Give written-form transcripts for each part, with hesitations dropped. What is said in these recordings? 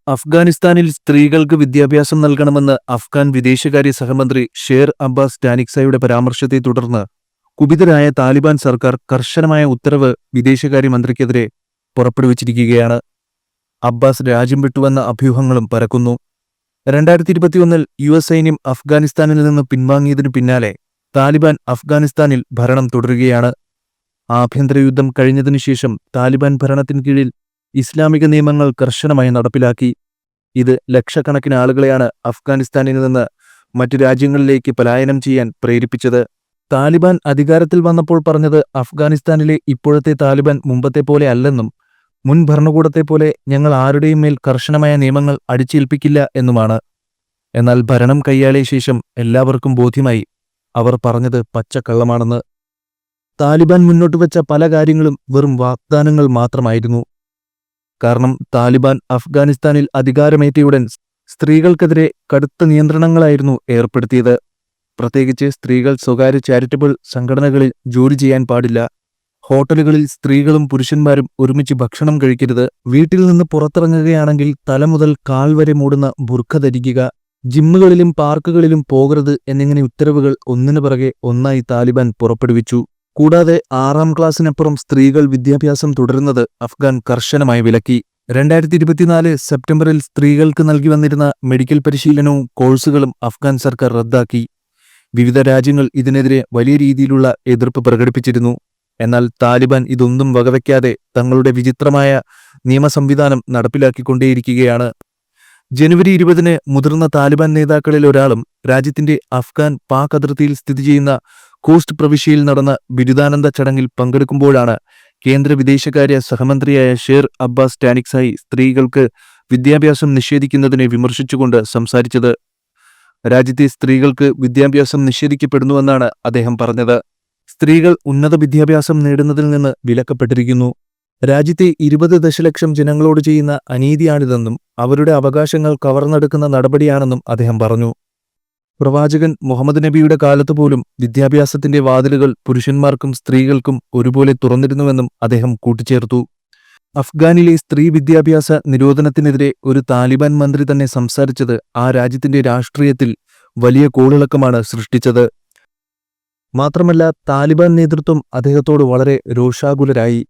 അഫ്ഗാനിസ്ഥാനിൽ സ്ത്രീകൾക്ക് വിദ്യാഭ്യാസം നൽകണമെന്ന് അഫ്ഗാൻ വിദേശകാര്യ സഹമന്ത്രി ഷേർ അബ്ബാസ് ടാനിക്സയുടെ പരാമർശത്തെ തുടർന്ന് കുപിതരായ താലിബാൻ സർക്കാർ കർശനമായ ഉത്തരവ് വിദേശകാര്യമന്ത്രിക്കെതിരെ പുറപ്പെടുവിച്ചിരിക്കുകയാണ്. അബ്ബാസ് രാജ്യം വിട്ടുവെന്ന അഭ്യൂഹങ്ങളും പരക്കുന്നു. 2021 യുഎസ് സൈന്യം അഫ്ഗാനിസ്ഥാനിൽ നിന്ന് പിൻവാങ്ങിയതിനു പിന്നാലെ താലിബാൻ അഫ്ഗാനിസ്ഥാനിൽ ഭരണം തുടരുകയാണ്. ആഭ്യന്തര യുദ്ധം കഴിഞ്ഞതിനുശേഷം താലിബാൻ ഭരണത്തിൻ കീഴിൽ ഇസ്ലാമിക നിയമങ്ങൾ കർശനമായി നടപ്പിലാക്കി. ഇത് ലക്ഷക്കണക്കിന് ആളുകളെയാണ് അഫ്ഗാനിസ്ഥാനിൽ നിന്ന് മറ്റു രാജ്യങ്ങളിലേക്ക് പലായനം ചെയ്യാൻ പ്രേരിപ്പിച്ചത്. താലിബാൻ അധികാരത്തിൽ വന്നപ്പോൾ പറഞ്ഞത് അഫ്ഗാനിസ്ഥാനിലെ ഇപ്പോഴത്തെ താലിബാൻ മുമ്പത്തെ പോലെ അല്ലെന്നും മുൻ ഭരണകൂടത്തെപ്പോലെ ഞങ്ങൾ ആരുടെയും മേൽ കർശനമായ നിയമങ്ങൾ അടിച്ചേൽപ്പിക്കില്ല എന്നുമാണ്. എന്നാൽ ഭരണം കൈയാളിയ ശേഷം എല്ലാവർക്കും ബോധ്യമായി അവർ പറഞ്ഞത് പച്ചക്കള്ളമാണെന്ന്. താലിബാൻ മുന്നോട്ടുവച്ച പല കാര്യങ്ങളും വെറും വാഗ്ദാനങ്ങൾ മാത്രമായിരുന്നു. കാരണം താലിബാൻ അഫ്ഗാനിസ്ഥാനിൽ അധികാരമേറ്റയുടൻ സ്ത്രീകൾക്കെതിരെ കടുത്ത നിയന്ത്രണങ്ങളായിരുന്നു ഏർപ്പെടുത്തിയത്. പ്രത്യേകിച്ച് സ്ത്രീകൾ സ്വകാര്യ ചാരിറ്റബിൾ സംഘടനകളിൽ ജോലി ചെയ്യാൻ പാടില്ല, ഹോട്ടലുകളിൽ സ്ത്രീകളും പുരുഷന്മാരും ഒരുമിച്ച് ഭക്ഷണം കഴിക്കരുത്, വീട്ടിൽ നിന്ന് പുറത്തിറങ്ങുകയാണെങ്കിൽ തല മുതൽ കാൽ വരെ മൂടുന്ന ബുർഖ ധരിക്കുക, ജിമ്മുകളിലും പാർക്കുകളിലും പോകരുത് എന്നിങ്ങനെ ഉത്തരവുകൾ ഒന്നിനു പിറകെ ഒന്നായി താലിബാൻ പുറപ്പെടുവിച്ചു. കൂടാതെ 6ാം ക്ലാസ്സിനപ്പുറം സ്ത്രീകൾ വിദ്യാഭ്യാസം തുടരുന്നത് അഫ്ഗാൻ കർശനമായി വിലക്കി. 2024 സെപ്റ്റംബറിൽ സ്ത്രീകൾക്ക് നൽകി വന്നിരുന്ന മെഡിക്കൽ പരിശീലനവും കോഴ്സുകളും അഫ്ഗാൻ സർക്കാർ റദ്ദാക്കി. വിവിധ രാജ്യങ്ങൾ ഇതിനെതിരെ വലിയ രീതിയിലുള്ള എതിർപ്പ് പ്രകടിപ്പിച്ചിരുന്നു. എന്നാൽ താലിബാൻ ഇതൊന്നും വകവയ്ക്കാതെ തങ്ങളുടെ വിചിത്രമായ നിയമസംവിധാനം നടപ്പിലാക്കിക്കൊണ്ടേയിരിക്കുകയാണ്. ജനുവരി 20 മുതിർന്ന താലിബാൻ നേതാക്കളിൽ ഒരാളും രാജ്യത്തിന്റെ അഫ്ഗാൻ പാക് അതിർത്തിയിൽ സ്ഥിതി ചെയ്യുന്ന കോസ്റ്റ് പ്രവിശ്യയിൽ നടന്ന ബിരുദാനന്ദ ചടങ്ങിൽ പങ്കെടുക്കുമ്പോഴാണ് കേന്ദ്ര വിദേശകാര്യ സഹമന്ത്രിയായ ഷേർ അബ്ബാസ് ടാനിക്സായി സ്ത്രീകൾക്ക് വിദ്യാഭ്യാസം നിഷേധിക്കുന്നതിനെ വിമർശിച്ചുകൊണ്ട് സംസാരിച്ചത്. രാജ്യത്തെ സ്ത്രീകൾക്ക് വിദ്യാഭ്യാസം നിഷേധിക്കപ്പെടുന്നുവെന്നാണ് അദ്ദേഹം പറഞ്ഞത്. സ്ത്രീകൾ ഉന്നത വിദ്യാഭ്യാസം നേടുന്നതിൽ നിന്ന് വിലക്കപ്പെട്ടിരിക്കുന്നു. രാജ്യത്തെ 20 ദശലക്ഷം ജനങ്ങളോട് ചെയ്യുന്ന അനീതിയാണിതെന്നും അവരുടെ അവകാശങ്ങൾ കവർന്നെടുക്കുന്ന നടപടിയാണെന്നും അദ്ദേഹം പറഞ്ഞു. പ്രവാചകൻ മുഹമ്മദ് നബിയുടെ കാലത്തുപോലും വിദ്യാഭ്യാസത്തിന്റെ വാതിലുകൾ പുരുഷന്മാർക്കും സ്ത്രീകൾക്കും ഒരുപോലെ തുറന്നിരുന്നുവെന്നും അദ്ദേഹം കൂട്ടിച്ചേർത്തു. അഫ്ഗാനിലെ സ്ത്രീ വിദ്യാഭ്യാസ നിരോധനത്തിനെതിരെ ഒരു താലിബാൻ മന്ത്രി തന്നെ സംസാരിച്ചത് ആ രാജ്യത്തിന്റെ രാഷ്ട്രീയത്തിൽ വലിയ കോളിളക്കമാണ് സൃഷ്ടിച്ചത്. മാത്രമല്ല താലിബാൻ നേതൃത്വം അദ്ദേഹത്തോട് വളരെ രോഷാകുലരായി.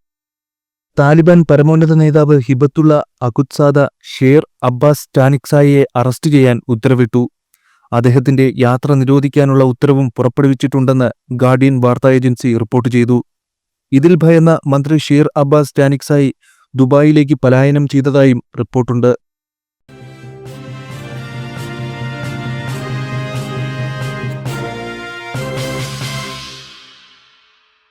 താലിബാൻ പരമോന്നത നേതാവ് ഹിബത്തുള്ള അഖുദ്സാദ ഷേർ അബ്ബാസ് ടാനിക്സായെ അറസ്റ്റ് ചെയ്യാൻ ഉത്തരവിട്ടു. അദ്ദേഹത്തിന്റെ യാത്ര നിരോധിക്കാനുള്ള ഉത്തരവും പുറപ്പെടുവിച്ചിട്ടുണ്ടെന്ന് ഗാർഡിയൻ വാർത്താ ഏജൻസി റിപ്പോർട്ട് ചെയ്തു. ഇതിൽ ഭയന്ന മന്ത്രി ഷേർ അബ്ബാസ് ടാനിക്സായി ദുബായിലേക്ക് പലായനം ചെയ്തതായും റിപ്പോർട്ടുണ്ട്.